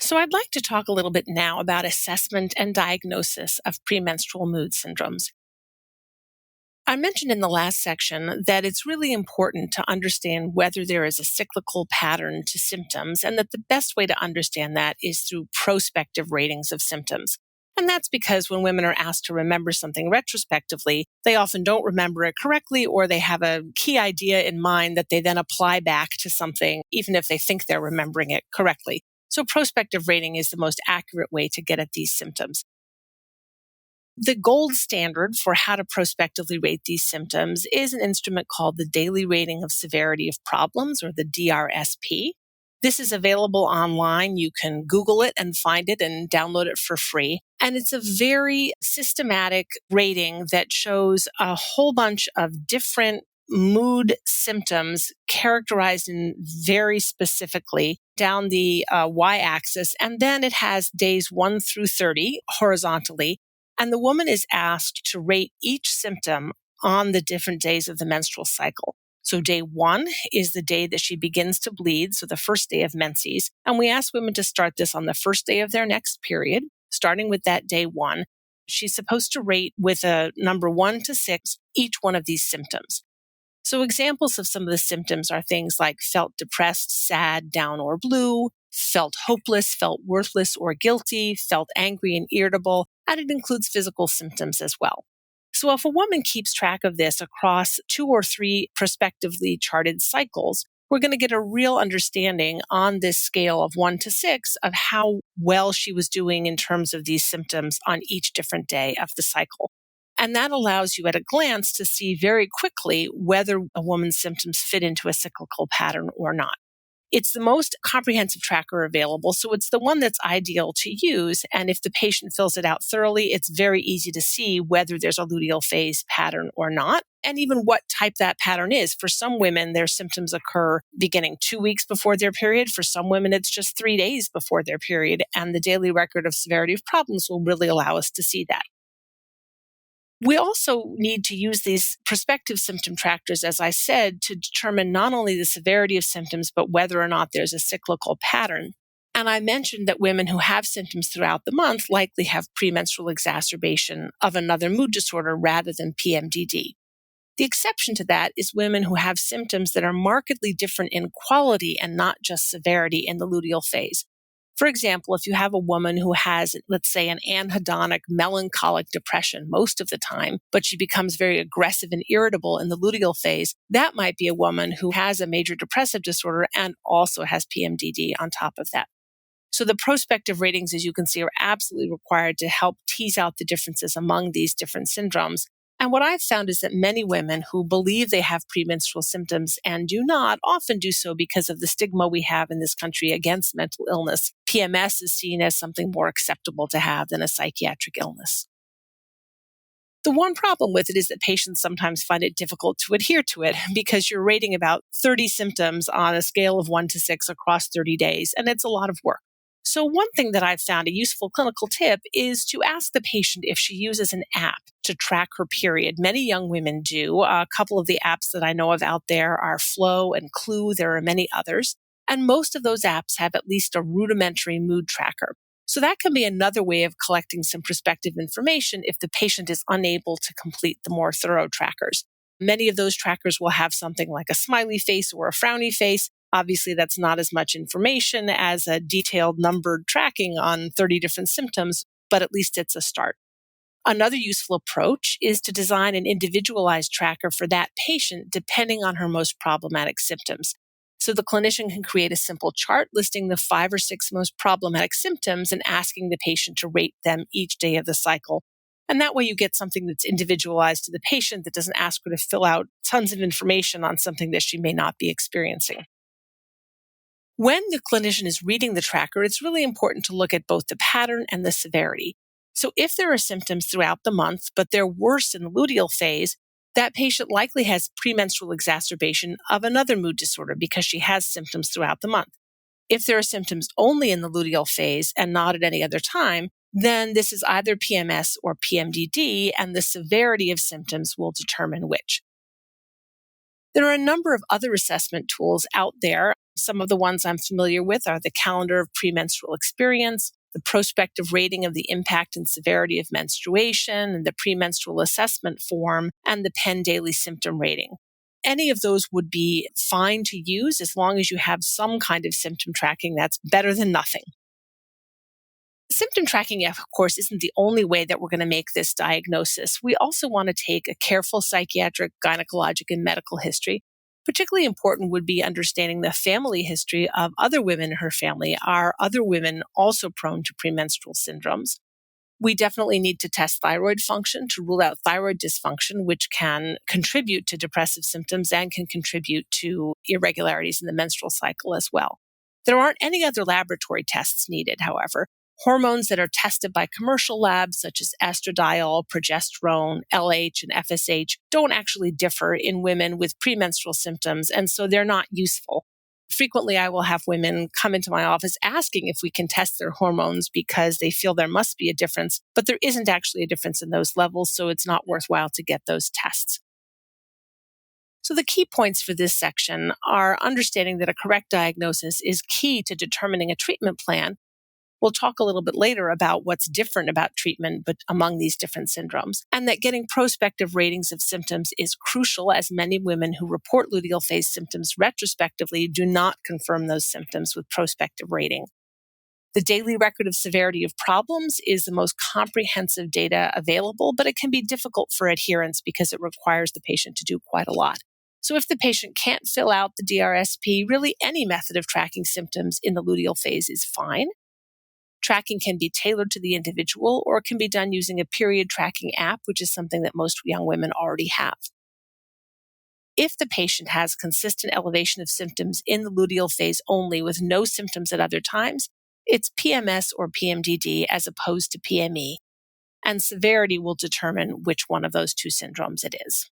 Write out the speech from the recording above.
So, I'd like to talk a little bit now about assessment and diagnosis of premenstrual mood syndromes. I mentioned in the last section that it's really important to understand whether there is a cyclical pattern to symptoms, and that the best way to understand that is through prospective ratings of symptoms. And that's because when women are asked to remember something retrospectively, they often don't remember it correctly, or they have a key idea in mind that they then apply back to something, even if they think they're remembering it correctly. So prospective rating is the most accurate way to get at these symptoms. The gold standard for how to prospectively rate these symptoms is an instrument called the Daily Rating of Severity of Problems, or the DRSP. This is available online. You can Google it and find it and download it for free. And it's a very systematic rating that shows a whole bunch of different mood symptoms characterized in very specifically down the y-axis. And then it has days 1 through 30 horizontally. And the woman is asked to rate each symptom on the different days of the menstrual cycle. So day 1 is the day that she begins to bleed, so the first day of menses. And we ask women to start this on the first day of their next period, starting with that day 1. She's supposed to rate with a number 1 to 6 each one of these symptoms. So examples of some of the symptoms are things like felt depressed, sad, down, or blue, felt hopeless, felt worthless or guilty, felt angry and irritable, and it includes physical symptoms as well. So if a woman keeps track of this across 2 or 3 prospectively charted cycles, we're going to get a real understanding on this scale of 1 to 6 of how well she was doing in terms of these symptoms on each different day of the cycle. And that allows you at a glance to see very quickly whether a woman's symptoms fit into a cyclical pattern or not. It's the most comprehensive tracker available, so it's the one that's ideal to use. And if the patient fills it out thoroughly, it's very easy to see whether there's a luteal phase pattern or not, and even what type that pattern is. For some women, their symptoms occur beginning 2 weeks before their period. For some women, it's just 3 days before their period. And the daily record of severity of problems will really allow us to see that. We also need to use these prospective symptom trackers, as I said, to determine not only the severity of symptoms, but whether or not there's a cyclical pattern. And I mentioned that women who have symptoms throughout the month likely have premenstrual exacerbation of another mood disorder rather than PMDD. The exception to that is women who have symptoms that are markedly different in quality and not just severity in the luteal phase. For example, if you have a woman who has, let's say, an anhedonic melancholic depression most of the time, but she becomes very aggressive and irritable in the luteal phase, that might be a woman who has a major depressive disorder and also has PMDD on top of that. So the prospective ratings, as you can see, are absolutely required to help tease out the differences among these different syndromes. And what I've found is that many women who believe they have premenstrual symptoms and do not often do so because of the stigma we have in this country against mental illness. PMS is seen as something more acceptable to have than a psychiatric illness. The one problem with it is that patients sometimes find it difficult to adhere to it because you're rating about 30 symptoms on a scale of 1 to 6 across 30 days, and it's a lot of work. So one thing that I've found a useful clinical tip is to ask the patient if she uses an app to track her period. Many young women do. A couple of the apps that I know of out there are Flow and Clue. There are many others. And most of those apps have at least a rudimentary mood tracker. So that can be another way of collecting some prospective information if the patient is unable to complete the more thorough trackers. Many of those trackers will have something like a smiley face or a frowny face. Obviously, that's not as much information as a detailed numbered tracking on 30 different symptoms, but at least it's a start. Another useful approach is to design an individualized tracker for that patient depending on her most problematic symptoms. So the clinician can create a simple chart listing the 5 or 6 most problematic symptoms and asking the patient to rate them each day of the cycle. And that way you get something that's individualized to the patient that doesn't ask her to fill out tons of information on something that she may not be experiencing. When the clinician is reading the tracker, it's really important to look at both the pattern and the severity. So if there are symptoms throughout the month, but they're worse in the luteal phase, that patient likely has premenstrual exacerbation of another mood disorder because she has symptoms throughout the month. If there are symptoms only in the luteal phase and not at any other time, then this is either PMS or PMDD, and the severity of symptoms will determine which. There are a number of other assessment tools out there. Some of the ones I'm familiar with are the Calendar of Premenstrual Experience, the Prospective Rating of the Impact and Severity of Menstruation, and the Premenstrual Assessment Form, and the Penn Daily Symptom Rating. Any of those would be fine to use as long as you have some kind of symptom tracking. That's better than nothing. Symptom tracking, of course, isn't the only way that we're going to make this diagnosis. We also want to take a careful psychiatric, gynecologic, and medical history. Particularly important would be understanding the family history of other women in her family. Are other women also prone to premenstrual syndromes? We definitely need to test thyroid function to rule out thyroid dysfunction, which can contribute to depressive symptoms and can contribute to irregularities in the menstrual cycle as well. There aren't any other laboratory tests needed, however. Hormones that are tested by commercial labs, such as estradiol, progesterone, LH, and FSH, don't actually differ in women with premenstrual symptoms, and so they're not useful. Frequently, I will have women come into my office asking if we can test their hormones because they feel there must be a difference, but there isn't actually a difference in those levels, so it's not worthwhile to get those tests. So the key points for this section are understanding that a correct diagnosis is key to determining a treatment plan. We'll talk a little bit later about what's different about treatment but among these different syndromes, and that getting prospective ratings of symptoms is crucial, as many women who report luteal phase symptoms retrospectively do not confirm those symptoms with prospective rating. The daily record of severity of problems is the most comprehensive data available, but it can be difficult for adherence because it requires the patient to do quite a lot. So if the patient can't fill out the DRSP, really any method of tracking symptoms in the luteal phase is fine. Tracking can be tailored to the individual or can be done using a period tracking app, which is something that most young women already have. If the patient has consistent elevation of symptoms in the luteal phase only with no symptoms at other times, it's PMS or PMDD as opposed to PME, and severity will determine which one of those two syndromes it is.